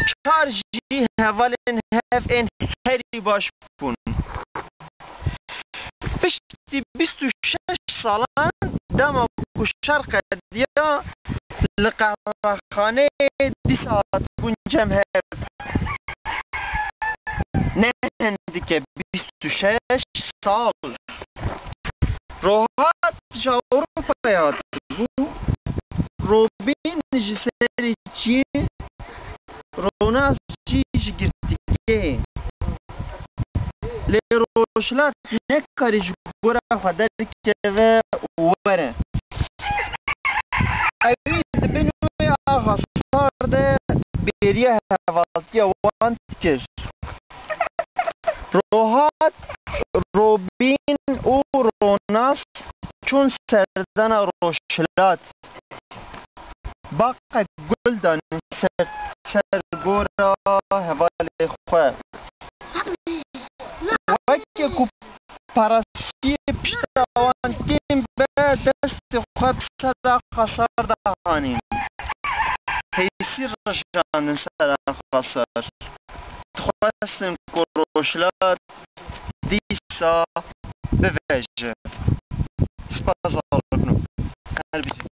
چارجی هوالن هف این هری باش بون پشتی 26 سالان دما کو شرق دیا لقهوه خانه دی ساعت بون جمع هف نه هندی که 26 سال روحات جا اروپا یاد روبین جسری چی روناس چیش گرتیگه لی روشلات نکاریش گورا خدر که و وره اوید بینوی آغا سارده بیریه هوالتی وانت کر روحات روبین و روناس چون سردن روشلات باقا گل دان سرگورا هوال خواه وکی کو پرستی پشتوان کم به دست خواه بسر خسار دهانیم حیثی رجاندن سر خسار خواستم که روشلات دیسا بوجه سپاس آرکنم قلبی